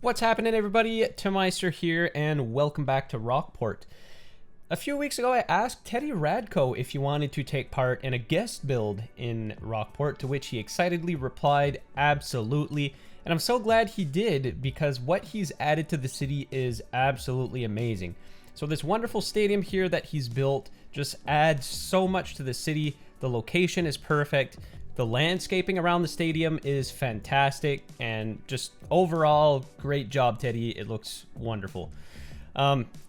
What's happening, everybody? Timmeister here, and welcome back to Rockport. A few weeks ago, I asked Teddy Radko if he wanted to take part in a guest build in Rockport, to which he excitedly replied, absolutely. And I'm so glad he did, because what he's added to the city is absolutely amazing. So this wonderful stadium here that he's built just adds so much to the city. The location is perfect. The landscaping around the stadium is fantastic, and just overall, great job, Teddy. It looks wonderful.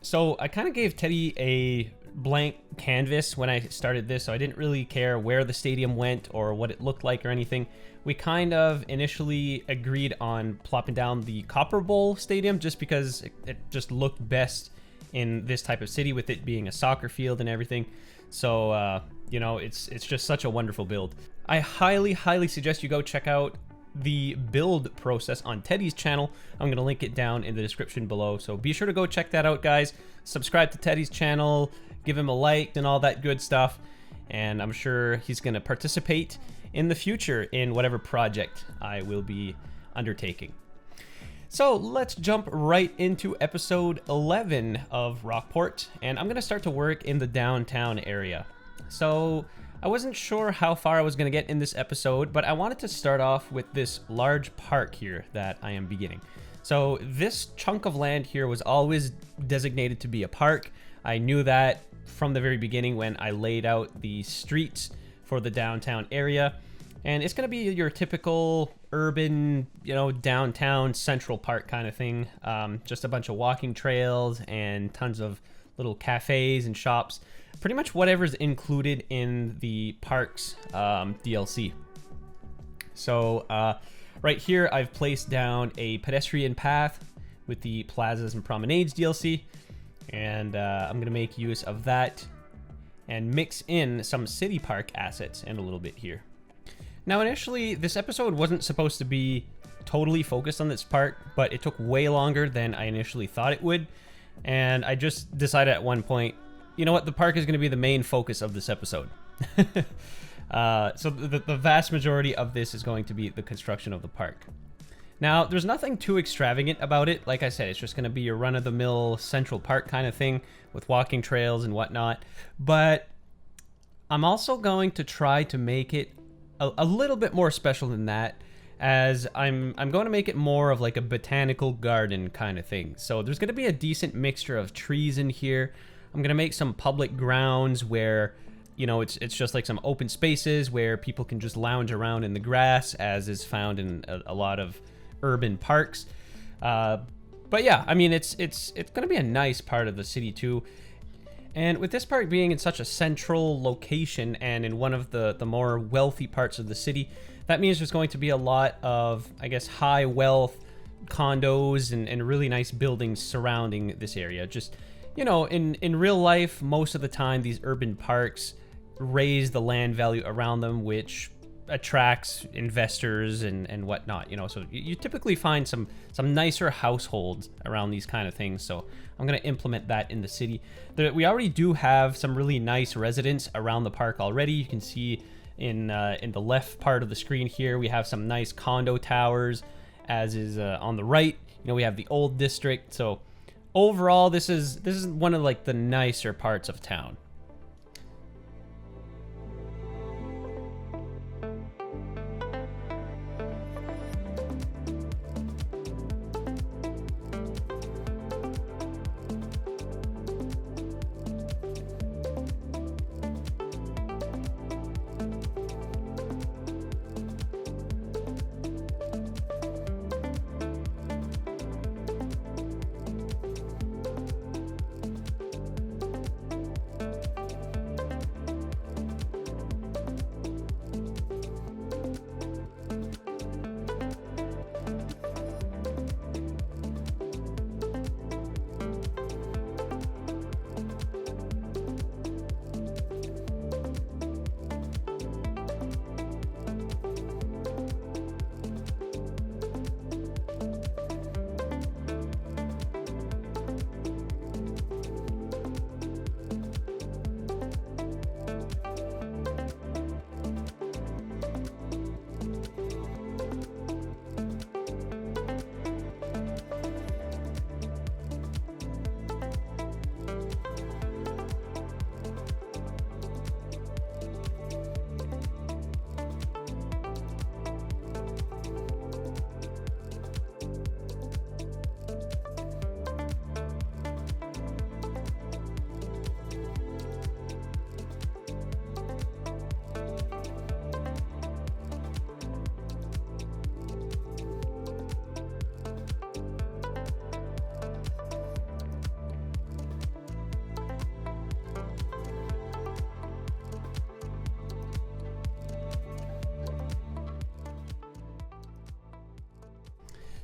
So I kind of gave Teddy a blank canvas when I started this, so I didn't really care where the stadium went or what it looked like or anything. We kind of initially agreed on plopping down the Copper Bowl Stadium just because it just looked best in this type of city, with it being a soccer field and everything. So, you know, it's just such a wonderful build. I highly suggest you go check out the build process on Teddy's channel. I'm going to link it down in the description below. So be sure to go check that out, guys. Subscribe to Teddy's channel, give him a like and all that good stuff. And I'm sure he's going to participate in the future in whatever project I will be undertaking. So let's jump right into episode 11 of Rockport, and I'm going to start to work in the downtown area. So I wasn't sure how far I was going to get in this episode, but I wanted to start off with this large park here that I am beginning. So this chunk of land here was always designated to be a park. I knew that from the very beginning when I laid out the streets for the downtown area. And it's going to be your typical urban, you know, downtown Central Park kind of thing. Just a bunch of walking trails and tons of little cafes and shops. Pretty much whatever's included in the park's DLC. So right here, I've placed down a pedestrian path with the Plazas and Promenades DLC. And I'm going to make use of that and mix in some city park assets and a little bit here. Now, initially, this episode wasn't supposed to be totally focused on this park, but it took way longer than I initially thought it would. And I just decided at one point, you know what, the park is going to be the main focus of this episode. So the vast majority of this is going to be the construction of the park. Now, there's nothing too extravagant about it. Like I said, it's just going to be your run-of-the-mill Central Park kind of thing with walking trails and whatnot. But I'm also going to try to make it a little bit more special than that, as I'm going to make it more of like a botanical garden kind of thing. So there's going to be a decent mixture of trees in here. I'm going to make some public grounds where, you know, it's just like some open spaces where people can just lounge around in the grass, as is found in a lot of urban parks. But yeah, I mean, it's going to be a nice part of the city too. And with this park being in such a central location and in one of the more wealthy parts of the city, that means there's going to be a lot of, I guess, high wealth condos and really nice buildings surrounding this area. Just, you know, in real life, most of the time, these urban parks raise the land value around them, which attracts investors and whatnot, you know. So you typically find some nicer households around these kind of things. So I'm going to implement that in the city. We already do have some really nice residents around the park already. You can see in the left part of the screen here, we have some nice condo towers, as is on the right. You know, we have the old district. So overall, this is one of like the nicer parts of town.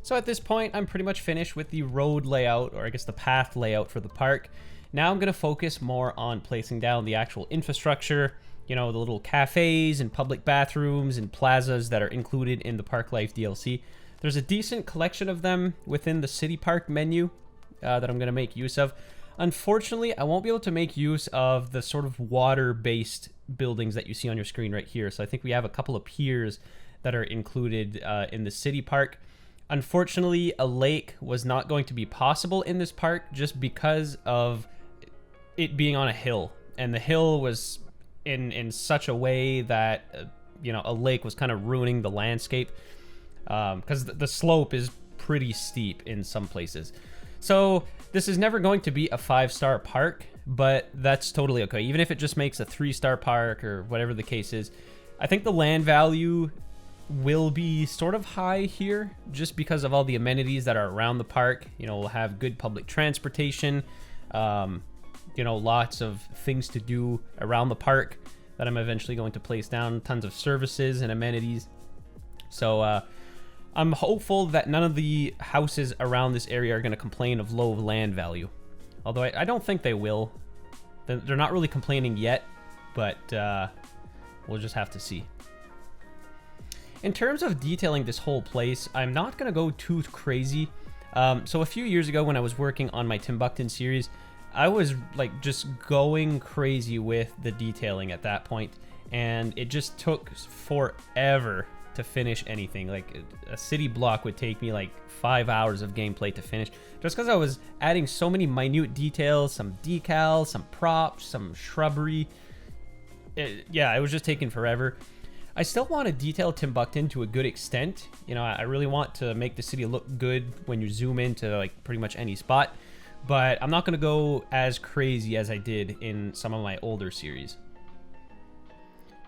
So at this point, I'm pretty much finished with the road layout, or I guess the path layout for the park. Now I'm going to focus more on placing down the actual infrastructure, you know, the little cafes and public bathrooms and plazas that are included in the Park Life DLC. There's a decent collection of them within the City Park menu that I'm going to make use of. Unfortunately, I won't be able to make use of the sort of water-based buildings that you see on your screen right here. So I think we have a couple of piers that are included in the City Park. Unfortunately, a lake was not going to be possible in this park just because of it being on a hill. And the hill was in such a way that, you know, a lake was kind of ruining the landscape. Because the slope is pretty steep in some places. So this is never going to be a 5-star park, but that's totally okay. Even if it just makes a 3-star park or whatever the case is, I think the land value will be sort of high here just because of all the amenities that are around the park. You know, we'll have good public transportation, you know, lots of things to do around the park that I'm eventually going to place down, tons of services and amenities. So I'm hopeful that none of the houses around this area are going to complain of low land value. Although I don't think they will. They're not really complaining yet, but we'll just have to see. In terms of detailing this whole place, I'm not going to go too crazy. So a few years ago when I was working on my Timbuktu series, I was like just going crazy with the detailing at that point, and it just took forever to finish anything. Like a city block would take me like 5 hours of gameplay to finish, just because I was adding so many minute details, some decals, some props, some shrubbery. Yeah, it was just taking forever. I still want to detail Timbuktu to a good extent. You know, I really want to make the city look good when you zoom into like pretty much any spot, but I'm not going to go as crazy as I did in some of my older series.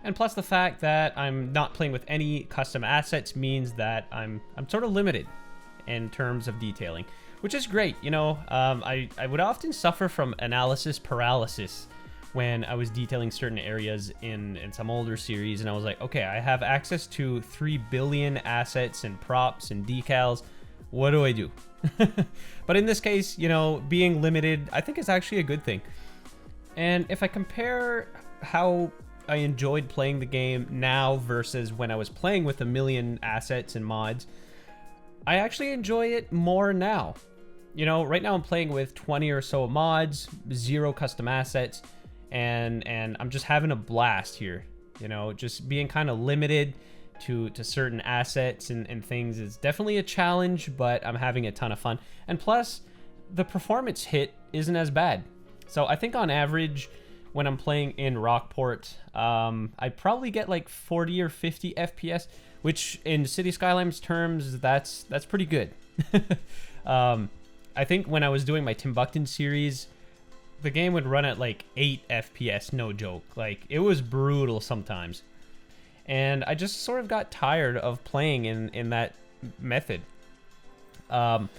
And plus the fact that I'm not playing with any custom assets means that I'm sort of limited in terms of detailing, which is great. You know, I would often suffer from analysis paralysis when I was detailing certain areas in some older series, and I was like, okay, I have access to 3 billion assets and props and decals. What do I do? But in this case, you know, being limited, I think is actually a good thing. And if I compare how I enjoyed playing the game now versus when I was playing with a million assets and mods, I actually enjoy it more now. You know, right now I'm playing with 20 or so mods, 0 custom assets, and I'm just having a blast here. You know, just being kind of limited to certain assets and things is definitely a challenge, but I'm having a ton of fun. And plus, the performance hit isn't as bad. So I think on average, when I'm playing in Rockport, I probably get like 40 or 50 FPS, which in City Skylines terms, that's pretty good. I think when I was doing my Timbuktu series, the game would run at like 8 FPS, no joke. Like, it was brutal sometimes. And I just sort of got tired of playing in that method. I'm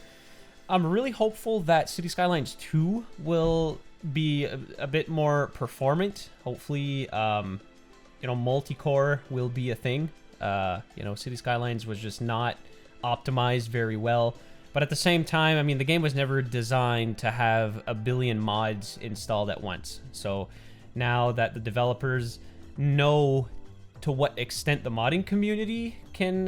really hopeful that City Skylines 2 will be a bit more performant. Hopefully, you know, multi-core will be a thing. You know, City Skylines was just not optimized very well. But at the same time, I mean, the game was never designed to have a billion mods installed at once. So now that the developers know to what extent the modding community can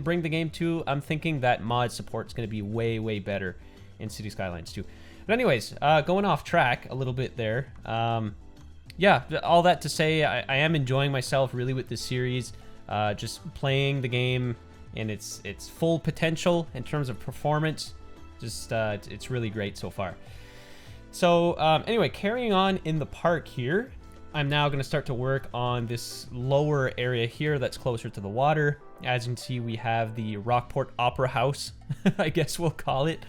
bring the game to, I'm thinking that mod support is going to be way, way better in City Skylines 2. But anyways, going off track a little bit there. Yeah, all that to say, I am enjoying myself really with this series. Just playing the game in its full potential in terms of performance. Just it's really great so far. So anyway, carrying on in the park here, I'm now going to start to work on this lower area here that's closer to the water. As you can see, we have the Rockport Opera House, I guess we'll call it,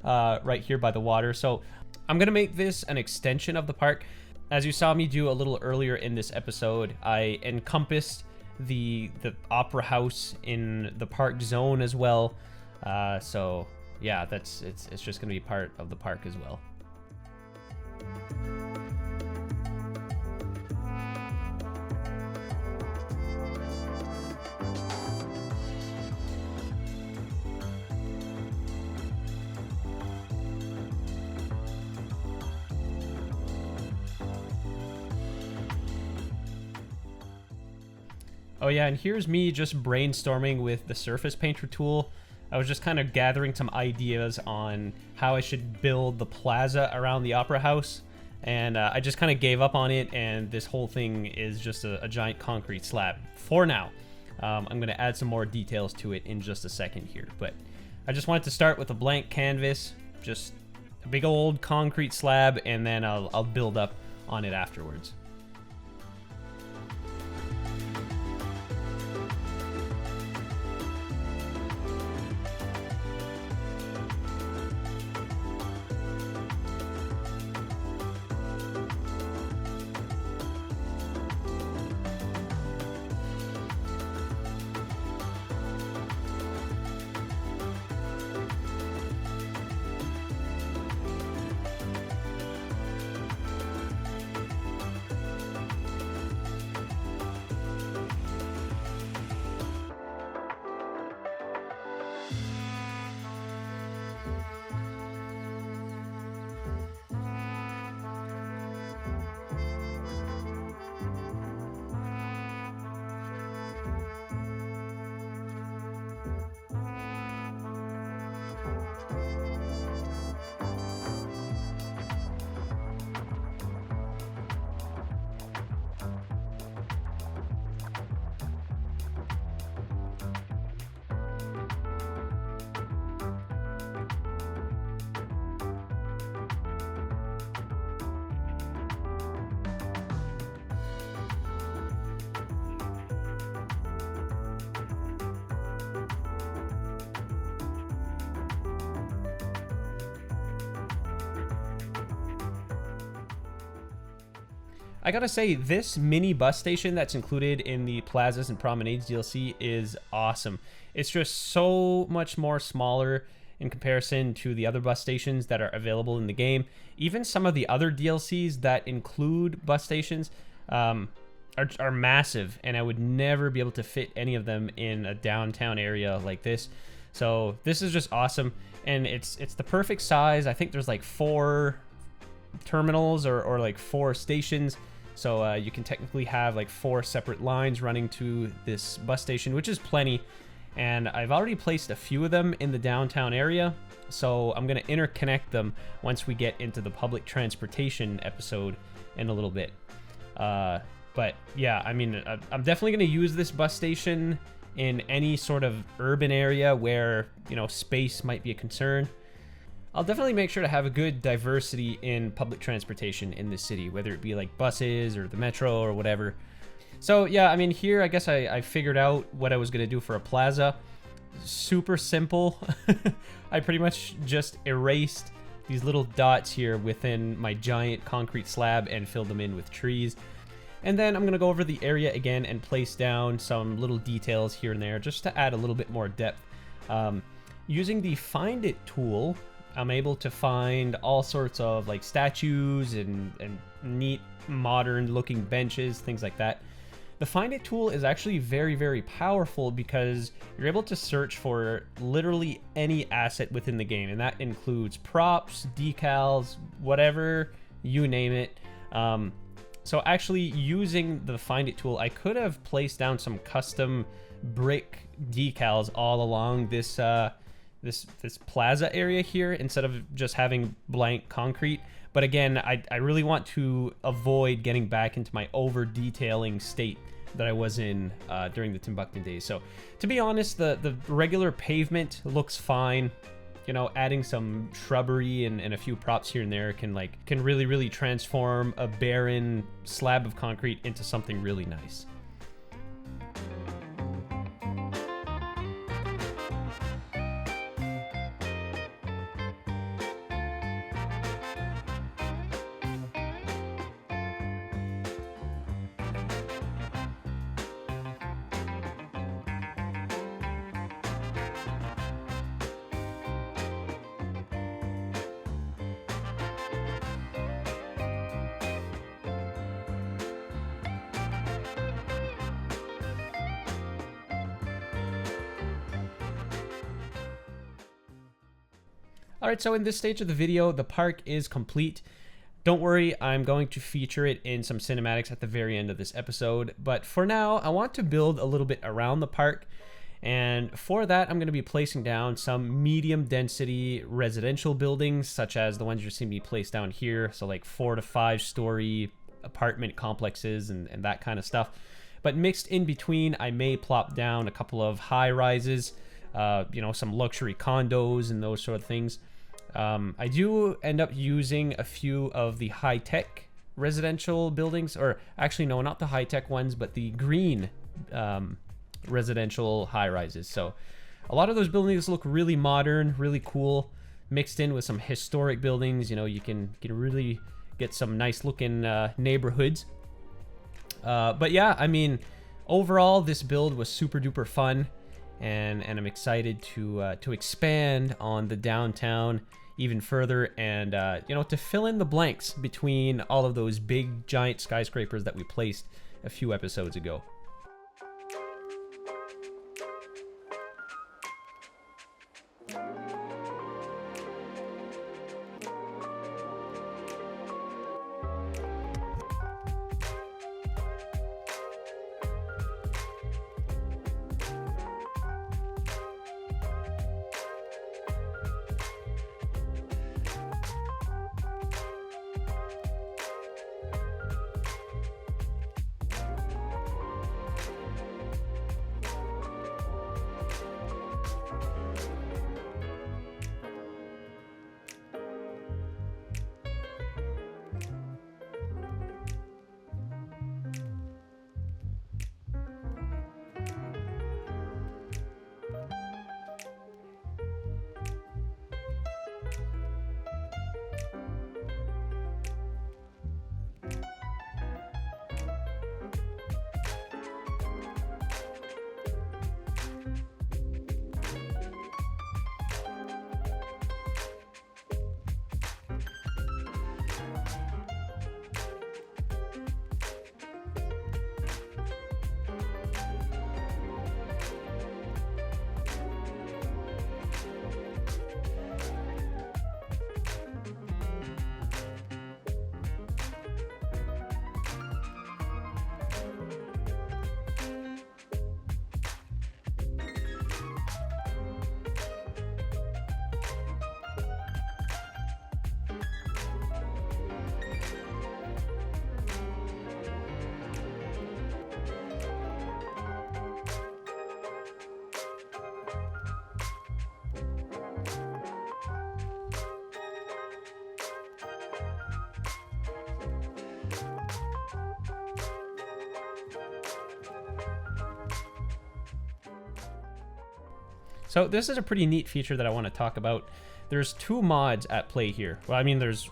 right here by the water. So I'm going to make this an extension of the park. As you saw me do a little earlier in this episode, I encompassed the opera house in the park zone as well. So yeah, it's just going to be part of the park as well. Oh yeah, and here's me just brainstorming with the surface painter tool. I was just kind of gathering some ideas on how I should build the plaza around the Opera House, and I just kind of gave up on it, and this whole thing is just a giant concrete slab for now. I'm going to add some more details to it in just a second here, but I just wanted to start with a blank canvas, just a big old concrete slab, and then I'll build up on it afterwards. I gotta say, this mini bus station that's included in the Plazas and Promenades DLC is awesome. It's just so much more smaller in comparison to the other bus stations that are available in the game. Even some of the other DLCs that include bus stations are massive, and I would never be able to fit any of them in a downtown area like this. So this is just awesome, and it's the perfect size. I think there's like 4 terminals or like 4 stations, so you can technically have like 4 separate lines running to this bus station, which is plenty. And I've already placed a few of them in the downtown area, so I'm going to interconnect them once we get into the public transportation episode in a little bit. But yeah, I mean, I'm definitely going to use this bus station in any sort of urban area where, you know, space might be a concern. I'll definitely make sure to have a good diversity in public transportation in this city, whether it be like buses or the metro or whatever. So yeah, I mean, here I guess I figured out what I was going to do for a plaza. Super simple. I pretty much just erased these little dots here within my giant concrete slab and filled them in with trees. And then I'm going to go over the area again and place down some little details here and there just to add a little bit more depth. Using the Find It tool, I'm able to find all sorts of like statues and neat modern looking benches, things like that. The Find It tool is actually very, very powerful because you're able to search for literally any asset within the game, and that includes props, decals, whatever, you name it. So actually using the Find It tool, I could have placed down some custom brick decals all along this this plaza area here instead of just having blank concrete. But again, I really want to avoid getting back into my over detailing state that I was in during the Timbuktu days. So to be honest, the regular pavement looks fine. You know, adding some shrubbery and a few props here and there can really transform a barren slab of concrete into something really nice. Alright, so in this stage of the video, the park is complete. Don't worry, I'm going to feature it in some cinematics at the very end of this episode, but for now, I want to build a little bit around the park, and for that, I'm going to be placing down some medium density residential buildings, such as the ones you're seeing me place down here, so like 4 to 5 story apartment complexes and that kind of stuff. But mixed in between, I may plop down a couple of high rises, some luxury condos and those sort of things. I do end up using a few of the high-tech residential buildings, or actually no, not the high-tech ones, but the green residential high-rises. So a lot of those buildings look really modern, really cool, mixed in with some historic buildings. You can really get some nice-looking neighborhoods. But yeah, I mean, overall, this build was super-duper fun, and I'm excited to expand on the downtown even further, and to fill in the blanks between all of those big giant skyscrapers that we placed a few episodes ago. So this is a pretty neat feature that I want to talk about. There's 2 mods at play here. Well, I mean, there's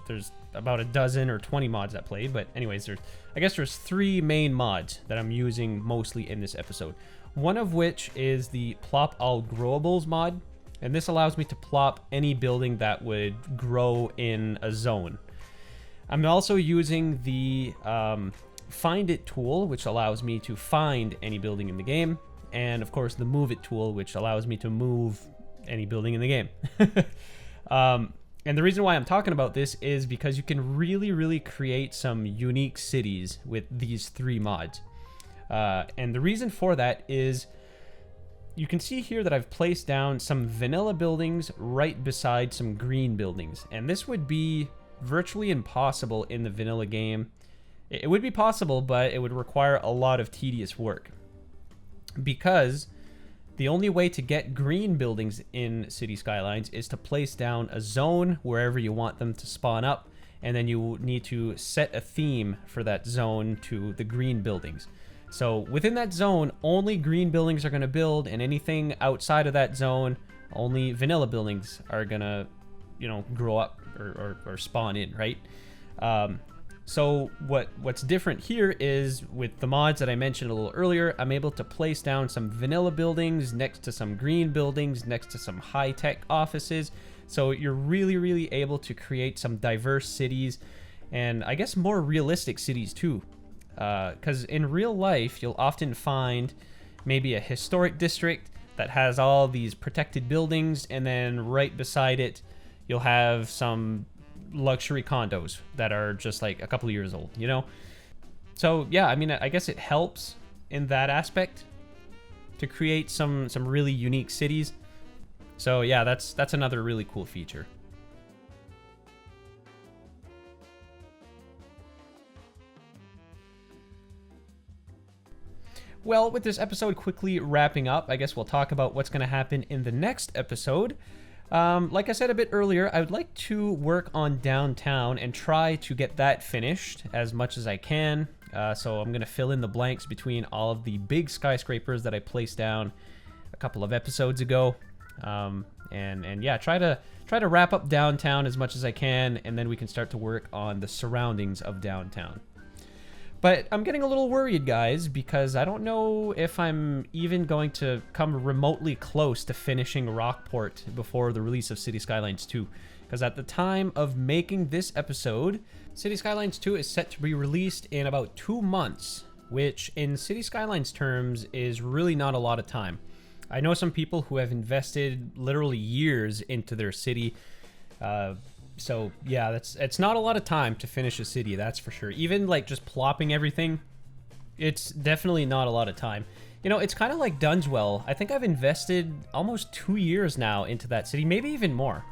about a dozen or 20 mods at play, but anyways, I guess there's 3 main mods that I'm using mostly in this episode. One of which is the Plop All Growables mod, and this allows me to plop any building that would grow in a zone. I'm also using the Find It tool, which allows me to find any building in the game. And of course the Move It tool, which allows me to move any building in the game. And the reason why I'm talking about this is because you can really create some unique cities with these 3 mods. And the reason for that is you can see here that I've placed down some vanilla buildings right beside some green buildings. And this would be virtually impossible in the vanilla game. It would be possible, but it would require a lot of tedious work. Because the only way to get green buildings in City Skylines is to place down a zone wherever you want them to spawn up, and then you need to set a theme for that zone to the green buildings. So within that zone, only green buildings are going to build, and anything outside of that zone, only vanilla buildings are going to, grow up or spawn in, right? So what's different here is with the mods that I mentioned a little earlier, I'm able to place down some vanilla buildings next to some green buildings, next to some high-tech offices. So you're really able to create some diverse cities, and I guess more realistic cities too. Because in real life, you'll often find maybe a historic district that has all these protected buildings, and then right beside it, you'll have some luxury condos that are just like a couple of years old, you know? So yeah, I mean, I guess it helps in that aspect to create some really unique cities. So yeah, that's another really cool feature. Well, with this episode quickly wrapping up, I guess we'll talk about what's going to happen in the next episode. Like I said a bit earlier, I would like to work on downtown and try to get that finished as much as I can. So I'm going to fill in the blanks between all of the big skyscrapers that I placed down a couple of episodes ago. And yeah, try to wrap up downtown as much as I can, and then we can start to work on the surroundings of downtown. But I'm getting a little worried, guys, because I don't know if I'm even going to come remotely close to finishing Rockport before the release of City Skylines 2. Because at the time of making this episode, City Skylines 2 is set to be released in about 2 months, which in City Skylines terms is really not a lot of time. I know some people who have invested literally years into their city. So yeah, it's not a lot of time to finish a city, that's for sure. Even like just plopping everything, it's definitely not a lot of time. You know, it's kind of like Dunswell. I think I've invested almost 2 years now into that city, maybe even more.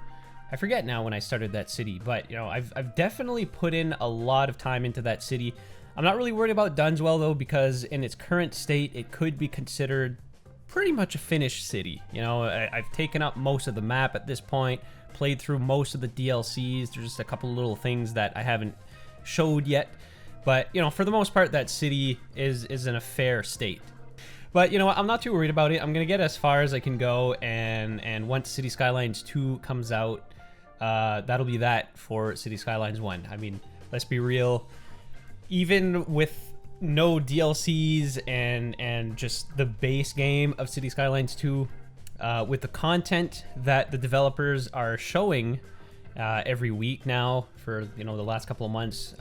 I forget now when I started that city, but you know, I've definitely put in a lot of time into that city. I'm not really worried about Dunswell though, because in its current state, it could be considered pretty much a finished city. You know, I've taken up most of the map at this point, played through most of the DLCs. There's just a couple little things that I haven't showed yet, but you know, for the most part, that city is in a fair state. But you know what, I'm not too worried about it. I'm gonna get as far as I can go, and once City Skylines 2 comes out, that'll be that for City Skylines 1. I mean, let's be real, even with no DLCs and just the base game of City Skylines 2, with the content that the developers are showing every week now for, you know, the last couple of months,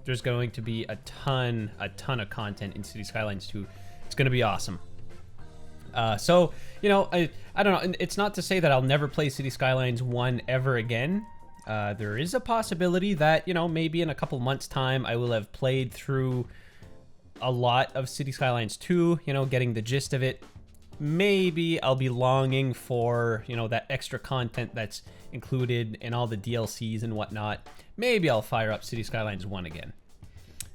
there's going to be a ton of content in City Skylines 2. It's going to be awesome. So, you know, I don't know. It's not to say that I'll never play City Skylines 1 ever again. There is a possibility that, you know, maybe in a couple months' time, I will have played through a lot of City Skylines 2, you know, getting the gist of it. Maybe I'll be longing for, you know, that extra content that's included in all the DLCs and whatnot. Maybe I'll fire up City Skylines 1 again.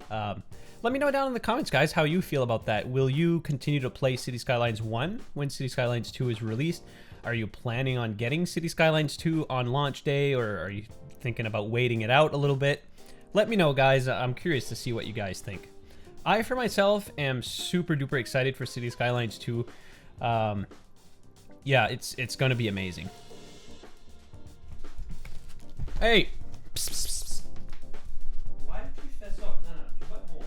Let me know down in the comments, guys, how you feel about that. Will you continue to play City Skylines 1 when City Skylines 2 is released? Are you planning on getting City Skylines 2 on launch day, or are you thinking about waiting it out a little bit? Let me know, guys. I'm curious to see what you guys think. I, for myself, am super duper excited for City Skylines 2. Yeah, it's gonna be amazing. Hey! Psst, psst, psst. Why did you fess up? No, you got more.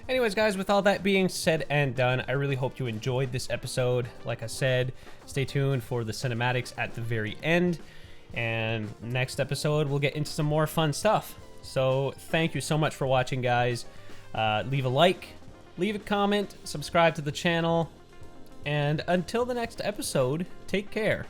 Anyways, guys, with all that being said and done, I really hope you enjoyed this episode. Like I said, stay tuned for the cinematics at the very end. And next episode, we'll get into some more fun stuff. So thank you so much for watching, guys. Leave a like, leave a comment, subscribe to the channel. And until the next episode, take care.